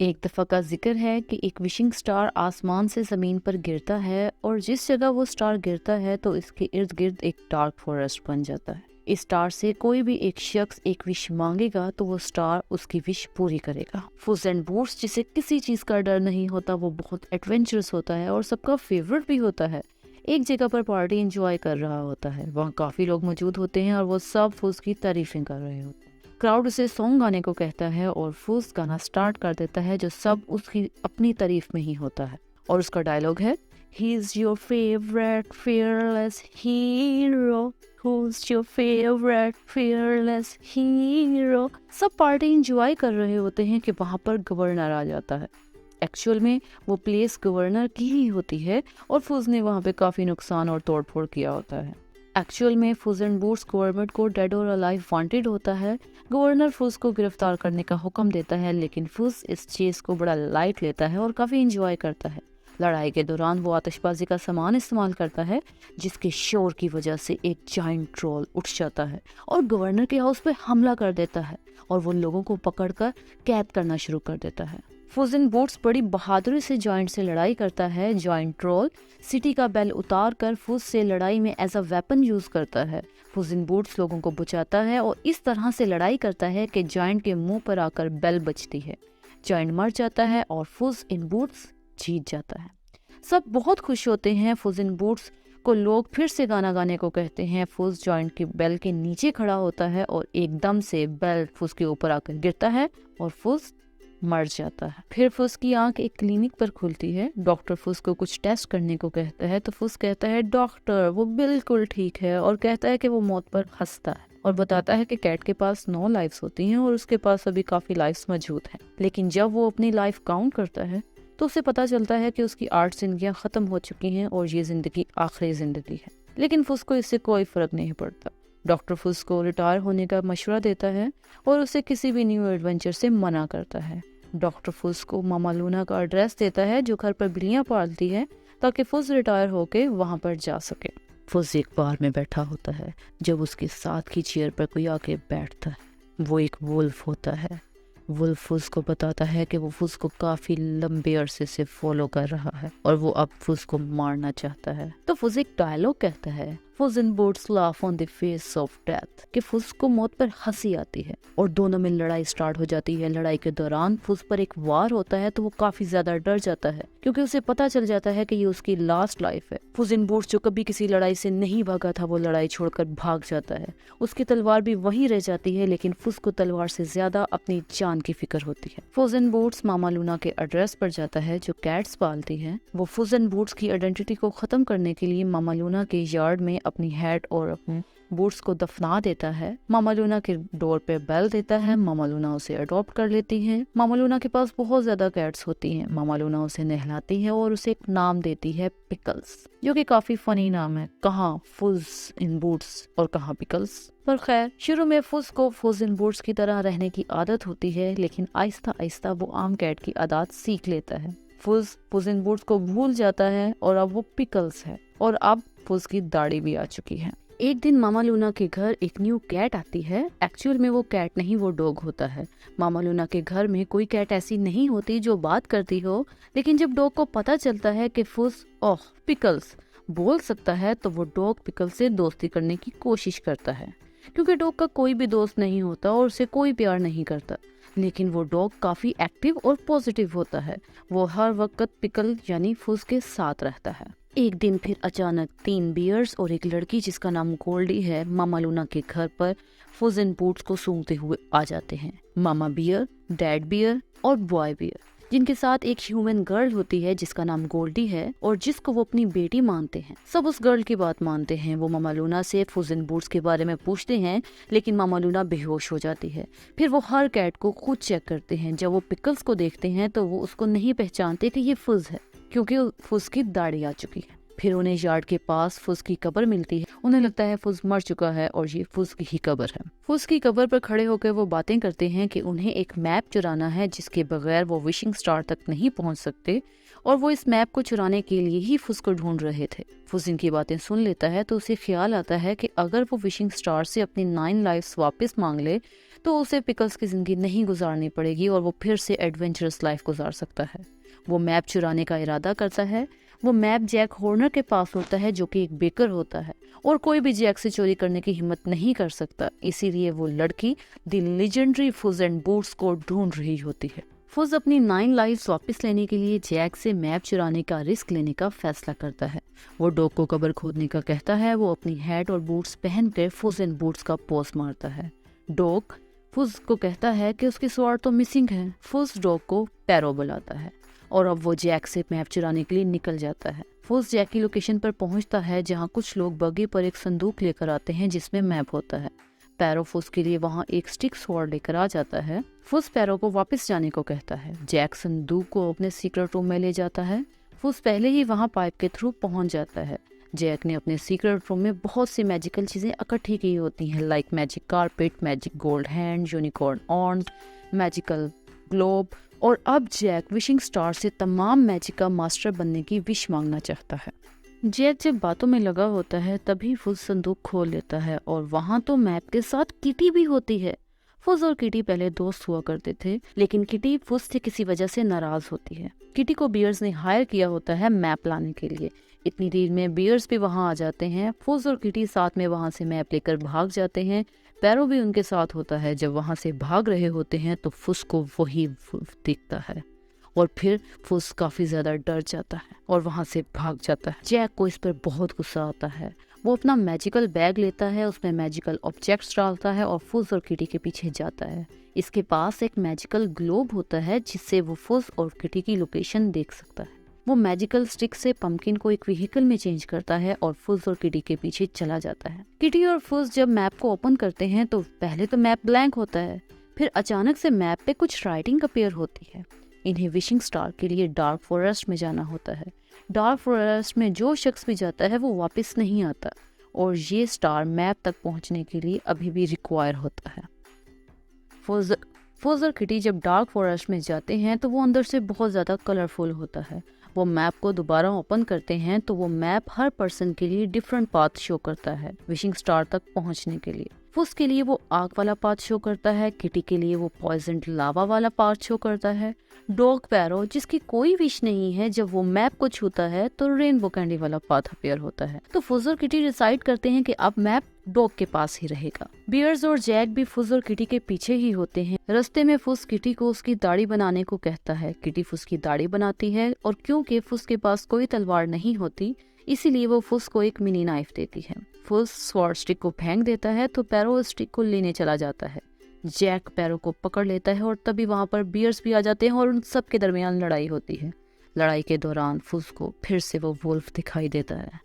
एक दफ़ा का जिक्र है कि एक विशिंग स्टार आसमान से ज़मीन पर गिरता है और जिस जगह वो स्टार गिरता है तो इसके इर्द गिर्द एक डार्क फॉरेस्ट बन जाता है। इस स्टार से कोई भी एक शख्स एक विश मांगेगा तो वो स्टार उसकी विश पूरी करेगा। फुज एंड बूट्स, जिसे किसी चीज़ का डर नहीं होता, वो बहुत एडवेंचरस होता है और सबका फेवरेट भी होता है। एक जगह पर पार्टी एंजॉय कर रहा होता है, वहाँ काफ़ी लोग मौजूद होते हैं और वो सब फुज की तारीफें कर रहे होते हैं। क्राउड उसे सॉन्ग गाने को कहता है और फुज गाना स्टार्ट कर देता है जो सब उसकी अपनी तारीफ में ही होता है। और उसका डायलॉग है, he is your favourite fearless hero, who's your favorite fearless hero। सब पार्टी एंजॉय कर रहे होते हैं कि वहाँ पर गवर्नर आ जाता है। एक्चुअल में वो प्लेस गवर्नर की ही होती है और फुज ने वहाँ पे काफ़ी नुकसान और तोड़फोड़ किया होता है। एक्चुअल में फुज एंड बूट्स गवर्नमेंट को डेड और अलाइव वांटेड होता है। गवर्नर फुज को गिरफ्तार करने का हुक्म देता है, लेकिन फुज इस चीज़ को बड़ा लाइट लेता है और काफ़ी इंजॉय करता है। लड़ाई के दौरान वो आतिशबाजी का सामान इस्तेमाल करता है जिसके शोर की वजह से एक जाइंट ट्रोल उठ जाता है और गवर्नर के हाउस पे हमला कर देता है और वो लोगों को पकड़कर कैद करना शुरू कर देता है। फुज एंड बूट्स बड़ी बहादुरी से जॉइंट से लड़ाई करता है। जॉइंट ट्रोल सिटी का बेल उतार कर फुज से लड़ाई में एज अ वेपन यूज करता है। फुज एंड बूट्स लोगों को बचाता है और इस तरह से लड़ाई करता है कि जॉइंट के मुंह पर आकर बेल बजती है। जॉइंट मर जाता है और फुज एंड बूट्स जीत जाता है। सब बहुत खुश होते हैं। फुज एंड बूट्स को लोग फिर से गाना गाने को कहते हैं। फुज जॉइंट के बेल के नीचे खड़ा होता है और एकदम से बेल फुज के ऊपर आकर गिरता है और फुज मर जाता है। फिर फुस की आंख एक क्लिनिक पर खुलती है। डॉक्टर फुस को कुछ टेस्ट करने को कहता है तो फुस कहता है डॉक्टर वो बिल्कुल ठीक है और कहता है कि वो मौत पर हंसता है और बताता है कि कैट के पास 9 लाइफ्स होती हैं और उसके पास अभी काफी लाइफ्स मौजूद हैं। लेकिन जब वो अपनी लाइफ काउंट करता है तो उसे पता चलता है कि उसकी 8 जिंदगियां खत्म हो चुकी हैं और ये जिंदगी आखिरी जिंदगी है। लेकिन फुस को इससे कोई फर्क नहीं पड़ता। डॉक्टर फुस को रिटायर होने का मशवरा देता है और उसे किसी भी न्यू एडवेंचर से मना करता है। डॉक्टर फुस को मामा लूना का एड्रेस देता है जो घर पर बिल्लियां पालती है ताकि फुस रिटायर होके वहां पर जा सके। फुस एक बार में बैठा होता है जब उसके साथ की चेयर पर कोई आके बैठता है। वो एक वुल्फ होता है। वुल्फ फुस को बताता है कि वो फुस को काफी लंबे अरसे से फॉलो कर रहा है और वो अब फुस को मारना चाहता है। तो फुस एक डायलॉग कहता है, फुस and boots laugh on the face of death, कि फुस को मौत पर हंसी आती है और दोनों में लड़ाई स्टार्ट हो जाती है। लड़ाई के दौरान फुस पर एक वार होता है तो वो काफी ज्यादा डर जाता है क्योंकि उसे पता चल जाता है कि ये उसकी लास्ट लाइफ है। फुस एंड बूट्स जो कभी किसी लड़ाई से नहीं भागा था वो लड़ाई छोड़कर भाग जाता है। उसकी तलवार भी वहीं रह जाती है लेकिन फुस को तलवार से ज्यादा अपनी जान की फिक्र होती है। फुस एंड बूट्स मामा लूना के एड्रेस पर जाता है जो कैट्स पालती है। वो फुस एंड बूट्स की आइडेंटिटी को खत्म करने के लिए मामा लूना के यार्ड में अपनी हेड और अपने बूट्स को दफना देता है। मामा लूना के डोर पे बेल देता है। मामा लूना उसे अडॉप्ट कर लेती है। मामा लूना के पास बहुत ज्यादा कैट्स होती हैं। मामा लूना उसे नहलाती है और उसे एक नाम देती है पिकल्स, जो कि काफी फनी नाम है। कहाँ फुज इन बूट्स और कहाँ पिकल्स। पर खैर, शुरू में फुज को फुज इन बूट्स की तरह रहने की आदत होती है लेकिन आहिस्ता आहिस्ता वो आम कैट की आदत सीख लेता है। फुज इन बूट्स को भूल जाता है और अब वो पिकल्स है और अब फुज की दाढ़ी भी आ चुकी है। एक दिन मामा लूना के घर एक न्यू कैट आती है। एक्चुअल में वो कैट नहीं, वो डॉग होता है। मामा लूना के घर में कोई कैट ऐसी नहीं होती जो बात करती हो, लेकिन जब डॉग को पता चलता है कि फुज पिकल्स बोल सकता है तो वो डॉग पिकल्स से दोस्ती करने की कोशिश करता है क्योंकि डॉग का कोई भी दोस्त नहीं होता और उसे कोई प्यार नहीं करता। लेकिन वो डॉग काफी एक्टिव और पॉजिटिव होता है। वो हर वक्त पिकल यानी फुज के साथ रहता है। एक दिन फिर अचानक 3 बियर्स और एक लड़की जिसका नाम गोल्डी है मामा लूना के घर पर फुज एंड बूट्स को सूंघते हुए आ जाते हैं। मामा बियर, डैड बियर और बॉय बियर, जिनके साथ एक ह्यूमन गर्ल होती है जिसका नाम गोल्डी है और जिसको वो अपनी बेटी मानते हैं। सब उस गर्ल की बात मानते हैं। वो मामा लूना से फुज एंड बूट्स के बारे में पूछते हैं लेकिन मामा लूना बेहोश हो जाती है। फिर वो हर कैट को खुद चेक करते हैं। जब वो पिकल्स को देखते हैं तो वो उसको नहीं पहचानते कि ये फुज है क्योंकि फुज की दाढ़ी आ चुकी है। फिर उन्हें यार्ड के पास फुस की कब्र मिलती है। उन्हें लगता है फुस मर चुका है और ये फुस की ही कब्र है। फुस की कब्र पर खड़े होकर वो बातें करते हैं कि उन्हें एक मैप चुराना है जिसके बगैर वो विशिंग स्टार तक नहीं पहुंच सकते, और वो इस मैप को चुराने के लिए ही फुस को ढूंढ रहे थे। फुस इनकी बातें सुन लेता है तो उसे ख्याल आता है कि अगर वो विशिंग स्टार से अपनी 9 लाइफ्स वापस मांग ले तो उसे पिकल्स की जिंदगी नहीं गुजारनी पड़ेगी और वो फिर से एडवेंचरस लाइफ गुजार सकता है। वो मैप चुराने का इरादा करता है। वो मैप जैक हॉर्नर के पास होता है जो कि एक बेकर होता है और कोई भी जैक से चोरी करने की हिम्मत नहीं कर सकता, इसीलिए वो लड़की द लेजेंडरी फुज एंड बूट्स को ढूंढ रही होती है। फुज अपनी 9 लाइफ्स वापस लेने के लिए जैक से मैप चुराने का रिस्क लेने का फैसला करता है। वो डॉग को कब्र खोदने का कहता है। वो अपनी हैट और बूट्स पहनकर फुज एंड बूट्स का पोज मारता है। डॉग फुज को कहता है कि उसकी स्वॉर्ड तो मिसिंग है। फुज डॉग को पैरो बुलाता है और अब वो जैक से मैप चुराने के लिए निकल जाता है। फुज जैक की लोकेशन पर पहुंचता है जहां कुछ लोग बगी पर एक संदूक लेकर आते हैं जिसमें मैप होता है। पैरो फुस के लिए वहां एक स्टिक स्वॉर्ड लेकर आ जाता है। फुस पैरो को वापस जाने को कहता है। जैक संदूक को अपने सीक्रेट रूम में ले जाता है। फुस पहले ही वहां पाइप के थ्रू पहुंच जाता है। जैक ने अपने सीक्रेट रूम में बहुत सी मैजिकल चीजें इकट्ठी की होती हैं, like magic carpet, magic gold hand, unicorn horns, magical globe, और अब जैक विशिंग स्टार से तमाम मैजिक का मास्टर बनने की विश मांगना चाहता है। जैक जब बातों में लगा होता है तभी फुस संदूक खोल लेता है और वहां तो मैप के साथ किटी भी होती है। फुस और किटी पहले दोस्त हुआ करते थे, लेकिन किटी फुस से किसी वजह से नाराज होती है। किटी को बियर्स ने हायर किया होता है मैप लाने के लिए। इतनी देर में बियर्स भी वहां आ जाते हैं। फुस और किटी साथ में वहां से मैप लेकर भाग जाते हैं। पैरो भी उनके साथ होता है। जब वहां से भाग रहे होते हैं तो फुस को वही दिखता है और फिर फुस काफी ज्यादा डर जाता है और वहां से भाग जाता है। जैक को इस पर बहुत गुस्सा आता है। वो अपना मैजिकल बैग लेता है, उसमें मैजिकल ऑब्जेक्ट्स डालता है और फुस और किटी के पीछे जाता है। इसके पास एक मैजिकल ग्लोब होता है जिससे वो फुस और किटी की लोकेशन देख सकता है। वो मैजिकल स्टिक से पंपकिन को एक व्हीकल में चेंज करता है और फुस और किटी के पीछे चला जाता है। किटी और फुस जब मैप को ओपन करते हैं तो पहले तो मैप ब्लैंक होता है, फिर अचानक से मैप पे कुछ राइटिंग अपीयर होती है। इन्हें विशिंग स्टार के लिए डार्क फॉरेस्ट में जाना होता है। डार्क फॉरेस्ट में जो शख्स भी जाता है वो वापस नहीं आता और ये स्टार मैप तक पहुंचने के लिए अभी भी रिक्वायर होता है। फुस और किटी जब डार्क फॉरेस्ट में जाते हैं तो वो अंदर से बहुत ज़्यादा कलरफुल होता है। वो मैप को दोबारा ओपन करते हैं तो वो मैप हर पर्सन के लिए डिफरेंट पाथ शो करता है विशिंग स्टार तक पहुंचने के लिए। फुस के लिए वो आग वाला पाथ शो करता है। किटी के लिए वो पॉइजन लावा वाला पाथ शो करता है। डॉग पैरो जिसकी कोई विश नहीं है, जब वो मैप को छूता है तो रेनबो कैंडी वाला पाथ अपीयर होता है। तो फुस और किटी डिसाइड करते हैं कि अब मैप डॉग के पास ही रहेगा। बियर्स और जैक भी फुस और किटी के पीछे ही होते हैं। रास्ते में फुस किटी को उसकी दाढ़ी बनाने को कहता है। किटी फुस की दाढ़ी बनाती है और क्योंकि फुस के पास कोई तलवार नहीं होती इसीलिए वो फुस को एक मिनी नाइफ देती है। फुस स्वॉर्ड स्टिक को फेंक देता है तो पैरो स्टिक को लेने चला जाता है। जैक पैरो को पकड़ लेता है और तभी वहां पर बियर्स भी आ जाते हैं और उन सब के दरमियान लड़ाई होती है। लड़ाई के दौरान फुस को फिर से वो वुल्फ दिखाई देता है।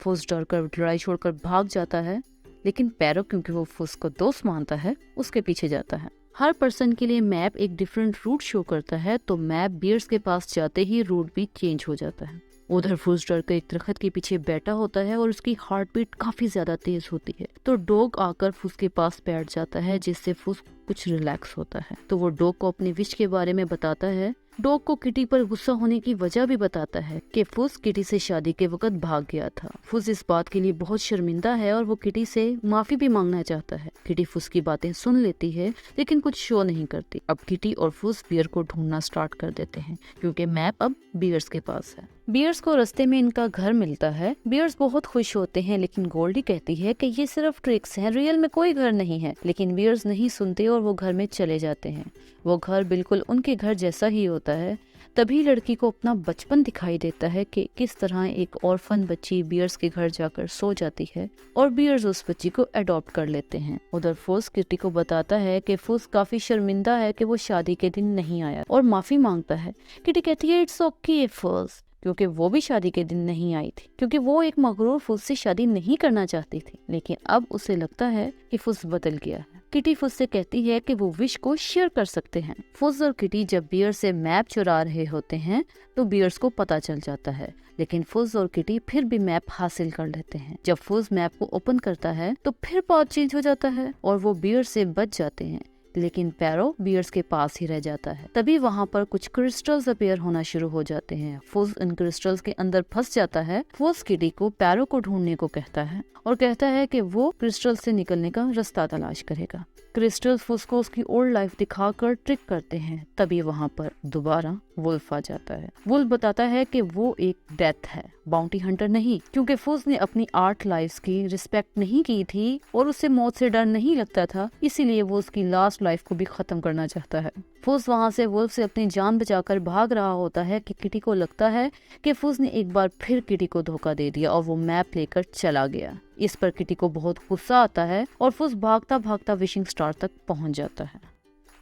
फुस डर कर लड़ाई छोड़कर भाग जाता है, लेकिन पैरो क्योंकि वो फुस को दोस्त मानता है उसके पीछे जाता है। हर पर्सन के लिए मैप एक डिफरेंट रूट शो करता है, तो मैप बियर्स के पास जाते ही रूट भी चेंज हो जाता है। उधर फुस डर कर एक दरख्त के पीछे बैठा होता है और उसकी हार्ट बीट काफी ज्यादा तेज होती है, तो डॉग आकर फुस के पास बैठ जाता है जिससे फुस कुछ रिलैक्स होता है। तो वो डॉग को अपनी विश के बारे में बताता है। डॉग को किटी पर गुस्सा होने की वजह भी बताता है कि फुस किटी से शादी के वक्त भाग गया था। फुस इस बात के लिए बहुत शर्मिंदा है और वो किटी से माफी भी मांगना चाहता है। किटी फुस की बातें सुन लेती है लेकिन कुछ शो नहीं करती। अब किटी और फुस बियर को ढूंढना स्टार्ट कर देते हैं क्योंकि मैप अब बियर्स के पास है। बियर्स को रास्ते में इनका घर मिलता है। बियर्स बहुत खुश होते हैं लेकिन गोल्डी कहती है कि ये सिर्फ ट्रिक्स हैं, रियल में कोई घर नहीं है। लेकिन बियर्स नहीं सुनते और वो घर में चले जाते हैं। वो घर बिल्कुल उनके घर जैसा ही होता है। तभी लड़की को अपना बचपन दिखाई देता है कि किस तरह एक ऑर्फन बच्ची बियर्स के घर जाकर सो जाती है और बियर्स उस बच्ची को अडॉप्ट कर लेते हैं। उधर फुस किटी को बताता है कि फुस काफी शर्मिंदा है कि वो शादी के दिन नहीं आया और माफी मांगता है। किटी कहती है इट्स ओके फुस, क्योंकि वो भी शादी के दिन नहीं आई थी, क्योंकि वो एक मगरूर फुज से शादी नहीं करना चाहती थी। लेकिन अब उसे लगता है कि फुज बदल गया है। किटी फुज से कहती है कि वो विश को शेयर कर सकते हैं। फुज और किटी जब बियर से मैप चुरा रहे होते हैं तो बियर्स को पता चल जाता है, लेकिन फुज और किटी फिर भी मैप हासिल कर लेते हैं। जब फुज मैप को ओपन करता है तो फिर बात चेंज हो जाता है और वो बियर से बच जाते हैं, लेकिन पैरो बियर्स के पास ही रह जाता है। तभी वहाँ पर कुछ क्रिस्टल्स अपीयर होना शुरू हो जाते हैं। फुज इन क्रिस्टल्स के अंदर फंस जाता है। फुज किटी को पैरो को ढूंढने को कहता है और कहता है कि वो क्रिस्टल से निकलने का रास्ता तलाश करेगा। क्रिस्टल फुज को उसकी ओल्ड लाइफ दिखाकर ट्रिक करते हैं। तभी वहाँ पर दोबारा वुल्फ आ जाता है। वुल्फ बताता है कि वो एक डेथ है, बाउंटी हंटर नहीं, क्योंकि फुज ने अपनी 8 लाइफ्स की रिस्पेक्ट नहीं की थी और उसे मौत से डर नहीं लगता था, इसीलिए वो उसकी लास्ट लाइफ को भी खत्म करना चाहता है। फुज वहाँ से वुल्फ से अपनी जान बचाकर भाग रहा होता है कि किटी को लगता है कि फुज ने एक बार फिर किटी को धोखा दे दिया और वो मैप लेकर चला गया। इस पर किटी को बहुत गुस्सा आता है और फुज भागता भागता विशिंग स्टार तक पहुंच जाता है।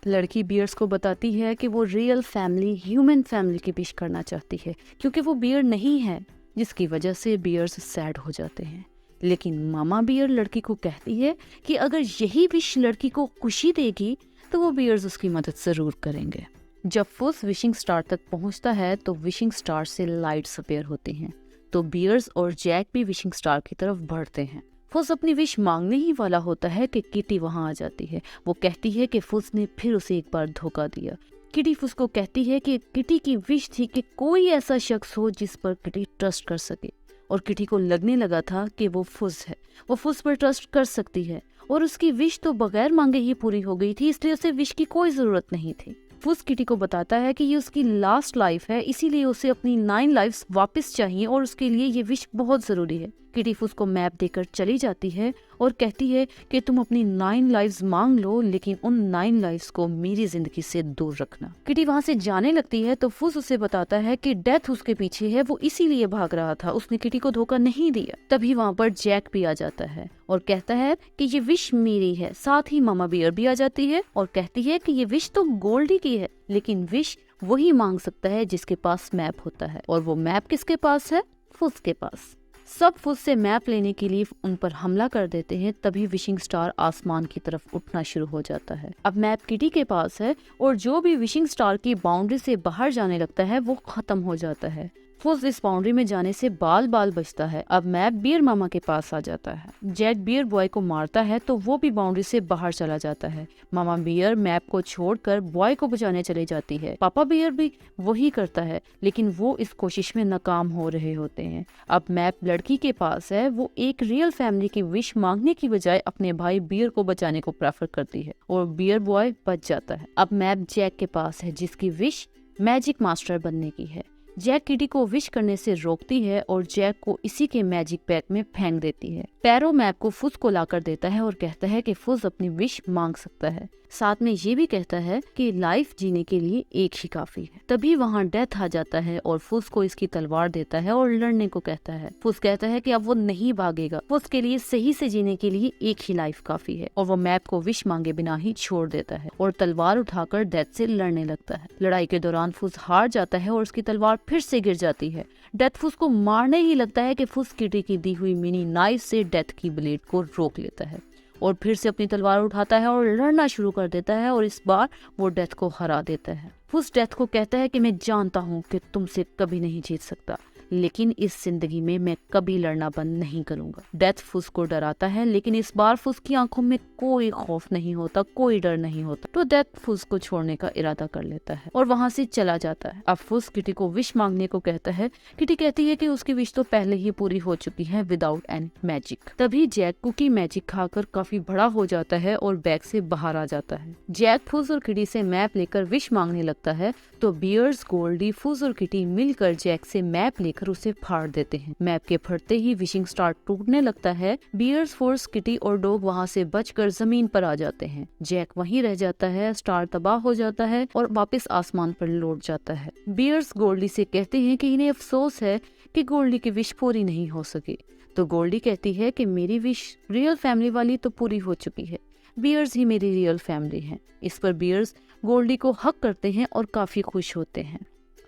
लड़की बियर्स को बताती है कि वो रियल फैमिली, ह्यूमन फैमिली की विश करना चाहती है, क्योंकि वो बियर नहीं है, जिसकी वजह से बियर्स सैड हो जाते हैं। लेकिन मामा बियर लड़की को कहती है कि अगर यही विश लड़की को खुशी देगी तो वो बियर्स उसकी मदद जरूर करेंगे। जब फुज विशिंग स्टार तक पहुंचता है तो विशिंग स्टार से लाइट्स अपीयर होती हैं, तो बियर्स और जैक भी विशिंग स्टार की तरफ बढ़ते हैं। फुज अपनी विश मांगने ही वाला होता है कि किटी वहां आ जाती है। वो कहती है कि फुज ने फिर उसे एक बार धोखा दिया। किटी फुज को कहती है कि किटी की विश थी कि कोई ऐसा शख्स हो जिस पर किटी ट्रस्ट कर सके, और किटी को लगने लगा था कि वो फुज है, वो फुज पर ट्रस्ट कर सकती है और उसकी विश तो बगैर मांगे ही पूरी हो गई थी, इसलिए उसे विश की कोई जरूरत नहीं थी। फुज किटी को बताता है कि ये उसकी लास्ट लाइफ है, इसीलिए उसे अपनी 9 लाइफ्स वापस चाहिए और उसके लिए ये विश बहुत जरूरी है। किटी फुज को मैप देकर चली जाती है और कहती है कि तुम अपनी 9 लाइफ्स मांग लो, लेकिन उन 9 लाइफ्स को मेरी जिंदगी से दूर रखना। किटी वहाँ से जाने लगती है तो फुज उसे बताता है कि डेथ उसके पीछे है, वो इसीलिए भाग रहा था, उसने किटी को धोखा नहीं दिया। तभी वहाँ पर जैक भी आ जाता है और कहता है कि ये विश मेरी है। साथ ही मामा बियर भी आ जाती है और कहती है कि ये विश तो गोल्डी की है, लेकिन विश वही मांग सकता है जिसके पास मैप होता है, और वो मैप किसके पास है? फुज के पास। सब फुज से मैप लेने के लिए उन पर हमला कर देते हैं। तभी विशिंग स्टार आसमान की तरफ उठना शुरू हो जाता है। अब मैप किटी के पास है और जो भी विशिंग स्टार की बाउंड्री से बाहर जाने लगता है वो खत्म हो जाता है। फुज इस बाउंड्री में जाने से बाल बाल बचता है। अब मैप बियर मामा के पास आ जाता है। जैक बियर बॉय को मारता है तो वो भी बाउंड्री से बाहर चला जाता है। मामा बियर मैप को छोड़कर बॉय को बचाने चली जाती है। पापा बियर भी वही करता है, लेकिन वो इस कोशिश में नाकाम हो रहे होते हैं। अब मैप लड़की के पास है। वो एक रियल फैमिली की विश मांगने की बजाय अपने भाई बियर को बचाने को प्रेफर करती है और बियर बॉय बच जाता है। अब मैप जैक के पास है, जिसकी विश मैजिक मास्टर बनने की है। जैक किटी को विश करने से रोकती है और जैक को इसी के मैजिक पैक में फेंक देती है। पैरो मैप को फुज को लाकर देता है और कहता है कि फुज अपनी विश मांग सकता है। साथ में ये भी कहता है कि लाइफ जीने के लिए एक ही काफी है। तभी वहाँ डेथ आ जाता है और फुज को इसकी तलवार देता है और लड़ने को कहता है। फुज कहता है कि अब वो नहीं भागेगा, फुज के लिए सही से जीने के लिए एक ही लाइफ काफी है, और वो मैप को विश मांगे बिना ही छोड़ देता है और तलवार उठाकर डेथ से लड़ने लगता है। लड़ाई के दौरान फुज हार जाता है और उसकी तलवार फिर से गिर जाती है। डेथ फुज को मारने ही लगता है कि फुज किटी की दी हुई मिनी नाइफ से डेथ की ब्लेड को रोक लेता है और फिर से अपनी तलवार उठाता है और लड़ना शुरू कर देता है और इस बार वो डेथ को हरा देता है। फुज डेथ को कहता है कि मैं जानता हूँ कि तुमसे कभी नहीं जीत सकता, लेकिन इस जिंदगी में मैं कभी लड़ना बंद नहीं करूंगा। डेथ फुज को डराता है, लेकिन इस बार फुज की आंखों में कोई खौफ नहीं होता, कोई डर नहीं होता, तो डेथ फुज को छोड़ने का इरादा कर लेता है और वहां से चला जाता है। अब फुज किटी को विश मांगने को कहता है। किटी कहती है कि उसकी विश तो पहले ही पूरी हो चुकी है विदाउट एनी मैजिक। तभी जैक कुकी मैजिक खाकर काफी बड़ा हो जाता है और बैग से बाहर आ जाता है। जैक फुज और किटी से मैप लेकर विश मांगने लगता है तो बियर्स, गोल्डी, फुज और किटी मिलकर जैक से मैप लेकर उसे फाड़ देते हैं। मैप के फटते ही विशिंग स्टार टूटने लगता है। बियर्स, फोर्स, किटी और डॉग वहां से बचकर जमीन पर आ जाते हैं। जैक वहीं रह जाता है। स्टार तबाह हो जाता है और वापस आसमान पर लौट जाता है। बियर्स गोल्डी से कहते हैं कि इन्हें अफसोस है कि गोल्डी की विश पूरी नहीं हो सकी, तो गोल्डी कहती है कि मेरी विश रियल फैमिली वाली तो पूरी हो चुकी है, बियर्स ही मेरी रियल फैमिली है। इस पर बियर्स गोल्डी को हक करते हैं और काफी खुश होते हैं।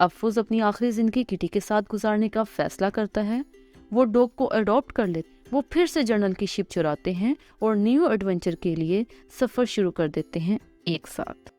अफरोज अपनी आखिरी जिंदगी किटी के साथ गुजारने का फैसला करता है। वो डॉग को अडॉप्ट कर लेते, वो फिर से जनरल की शिप चुराते हैं और न्यू एडवेंचर के लिए सफर शुरू कर देते हैं एक साथ।